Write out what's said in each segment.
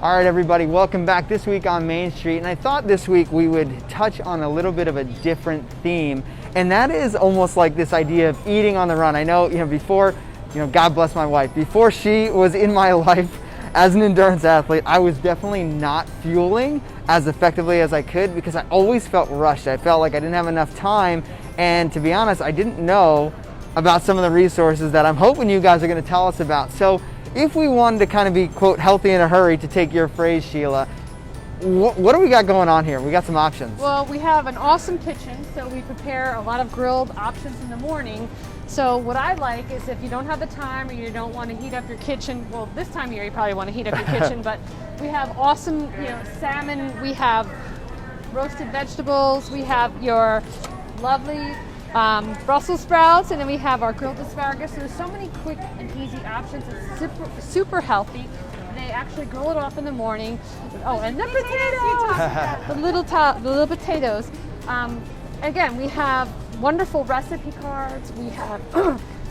All right, everybody, welcome back this week on Main Street. And I thought this week we would touch on a little bit of a different theme, and that is almost like this idea of eating on the run. I know, before, God bless my wife, before she was in my life as an endurance athlete, I was definitely not fueling as effectively as I could because I always felt rushed. I felt like I didn't have enough time, and to be honest, I didn't know about some of the resources that I'm hoping you guys are going to tell us about. So if we wanted to kind of be, quote, healthy in a hurry, to take your phrase, Sheila, what do we got going on here? We got some options. Well, we have an awesome kitchen, so we prepare a lot of grilled options in the morning. So what I like is if you don't have the time or you don't want to heat up your kitchen, well, this time of year you probably want to heat up your kitchen, but we have awesome, salmon, we have roasted vegetables, we have your lovely Brussels sprouts, and then we have our grilled asparagus. So there's so many quick and easy options. It's super healthy. They actually grill it off in the morning. Oh, and the potatoes, the little potatoes. Again, we have wonderful recipe cards. We have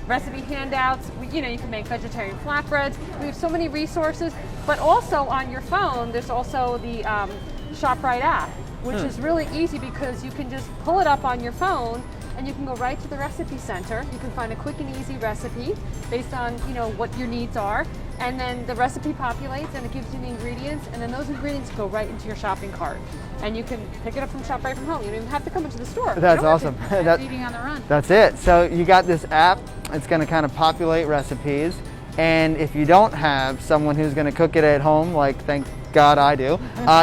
recipe handouts. You can make vegetarian flatbreads. We have so many resources. But also on your phone, there's also the ShopRite app, which is really easy because you can just pull it up on your phone and you can go right to the recipe center. You can find a quick and easy recipe based on what your needs are, and then the recipe populates and it gives you the ingredients, and then those ingredients go right into your shopping cart, and you can pick it up from ShopRite from home. You don't even have to come into the store. That's awesome. That's eating on the run. That's it. So you got this app. It's going to kind of populate recipes, and if you don't have someone who's going to cook it at home, like thank God I do,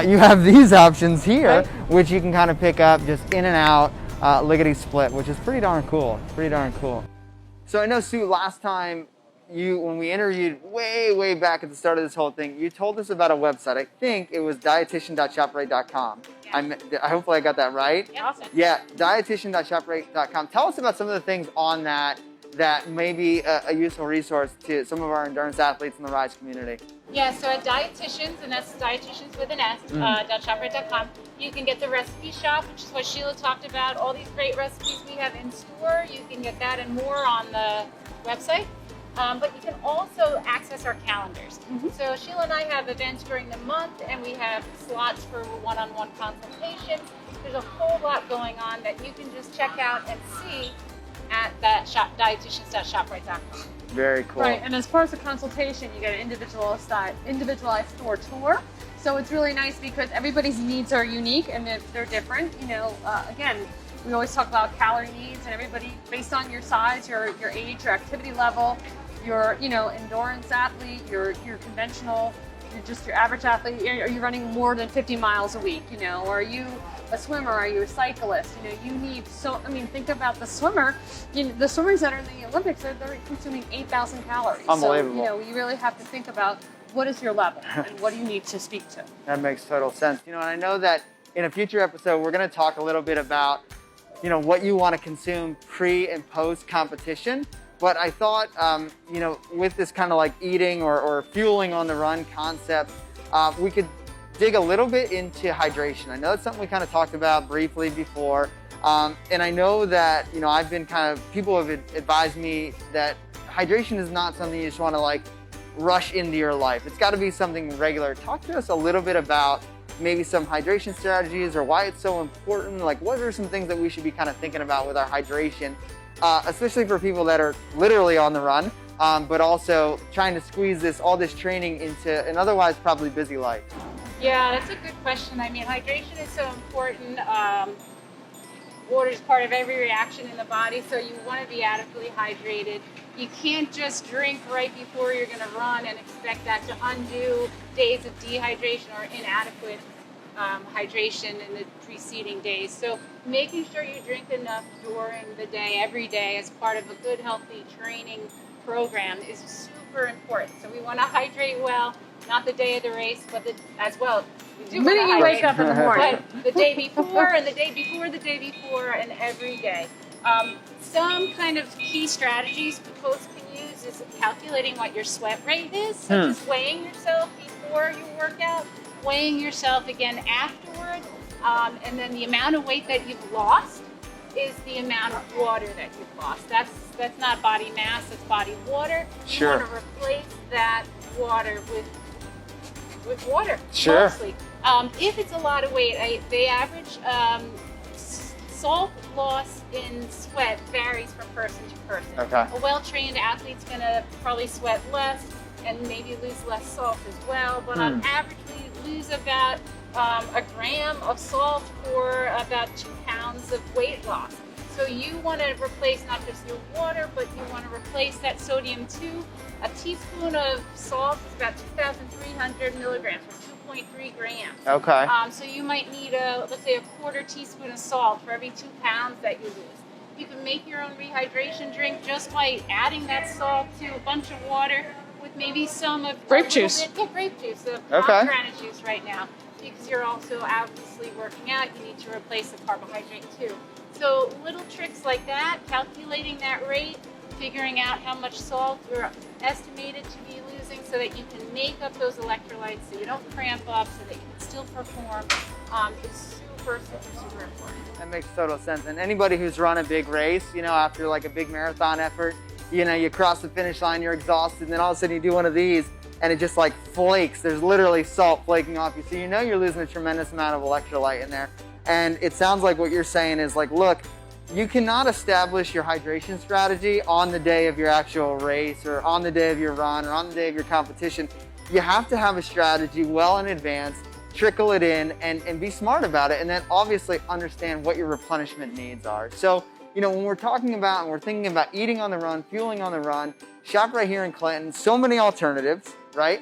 you have these options here, right, which you can kind of pick up just in and out. Lickety split, which is pretty darn cool. So I know, Sue, last time when we interviewed way back at the start of this whole thing, you told us about a website. I think it was dietitian.shoprite.com. Yeah. Hopefully I got that right. Yeah, awesome. Yeah, dietitian.shoprite.com. Tell us about some of the things on that may be a useful resource to some of our endurance athletes in the Rise community. Yeah, so at Dietitians, and that's Dietitians with an S, .shoprite.com, you can get the recipe shop, which is what Sheila talked about. All these great recipes we have in store, you can get that and more on the website. But you can also access our calendars. So Sheila and I have events during the month, and we have slots for one-on-one consultations. There's a whole lot going on that you can just check out and see at that dietitians.shoprite.com. Very cool. Right, and as far as the consultation, you get an individualized store tour. So it's really nice because everybody's needs are unique and they're different. Again, we always talk about calorie needs, and everybody, based on your size, your age, your activity level, your endurance athlete, your conventional, just your average athlete. Are you running more than 50 miles a week? Are you a swimmer? Are you a cyclist? You need think about the swimmer. The swimmers that are in the Olympics, they're consuming 8,000 calories. Unbelievable. So you really have to think about what is your level and what do you need to speak to. That makes total sense. And I know that in a future episode we're going to talk a little bit about what you want to consume pre and post competition. But I thought, with this kind of like eating or fueling on the run concept, we could dig a little bit into hydration. I know it's something we kind of talked about briefly before. And I know that, I've been people have advised me that hydration is not something you just want to like rush into your life. It's got to be something regular. Talk to us a little bit about maybe some hydration strategies or why it's so important. Like, what are some things that we should be kind of thinking about with our hydration, especially for people that are literally on the run, but also trying to squeeze all this training into an otherwise probably busy life? Yeah, that's a good question. I mean, hydration is so important. Water is part of every reaction in the body, so you want to be adequately hydrated. You can't just drink right before you're going to run and expect that to undo days of dehydration or inadequate hydration in the preceding days. So making sure you drink enough during the day, every day, as part of a good, healthy training program is super important. So we want to hydrate well, not the day of the race, but as well. The minute you wake up in the morning. But the day before and the day before the day before and every day. Some kind of key strategies folks can use is calculating what your sweat rate is, so just weighing yourself before your workout, weighing yourself again afterward, and then the amount of weight that you've lost is the amount of water that you've lost. That's not body mass, it's body water. Sure. You want to replace that water with with water. Sure. Mostly. If it's a lot of weight, they average salt loss in sweat varies from person to person. Okay. A well-trained athlete's going to probably sweat less and maybe lose less salt as well. But on average, we lose about a gram of salt for about 2 pounds of weight loss. So you want to replace not just your water, but you want to replace that sodium too. A teaspoon of salt is about 2,300 milligrams, or 2.3 grams. Okay. So you might need let's say a quarter teaspoon of salt for every 2 pounds that you lose. You can make your own rehydration drink just by adding that salt to a bunch of water with maybe some of Grape juice. Grape juice, Okay. pomegranate juice right now. Because you're also obviously working out, you need to replace the carbohydrate too. So little tricks like that, calculating that rate, figuring out how much salt you're estimated to be losing so that you can make up those electrolytes so you don't cramp up, so that you can still perform, is super important. That makes total sense. And anybody who's run a big race, you know, after like a big marathon effort, you know, you cross the finish line, you're exhausted, and then all of a sudden you do one of these and it just like flakes. There's literally salt flaking off you. So you know you're losing a tremendous amount of electrolyte in there. And it sounds like what you're saying is like, look, you cannot establish your hydration strategy on the day of your actual race or on the day of your run or on the day of your competition. You have to have a strategy well in advance, trickle it in, and be smart about it, and then obviously understand what your replenishment needs are. So, you know, when we're talking about and we're thinking about eating on the run, fueling on the run, ShopRite here in Clinton, so many alternatives, right?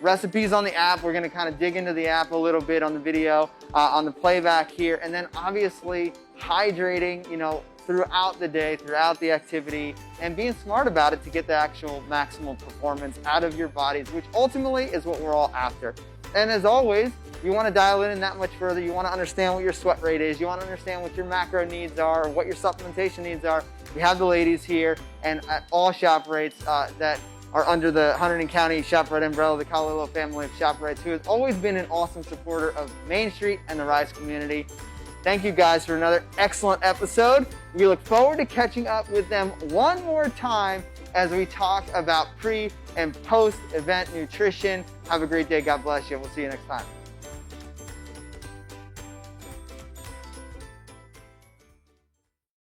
Recipes on the app. We're going to kind of dig into the app a little bit on the video, on the playback here, and then obviously hydrating, you know, throughout the day, throughout the activity, and being smart about it to get the actual maximal performance out of your bodies, which ultimately is what we're all after. And as always, you want to dial in that much further. You want to understand what your sweat rate is. You want to understand what your macro needs are, or what your supplementation needs are. We have the ladies here, and at all ShopRites that are under the Hunterdon County ShopRite umbrella, the Colorado family of ShopRites, who has always been an awesome supporter of Main Street and the Rise community. Thank you guys for another excellent episode. We look forward to catching up with them one more time as we talk about pre and post event nutrition. Have a great day. God bless you. We'll see you next time.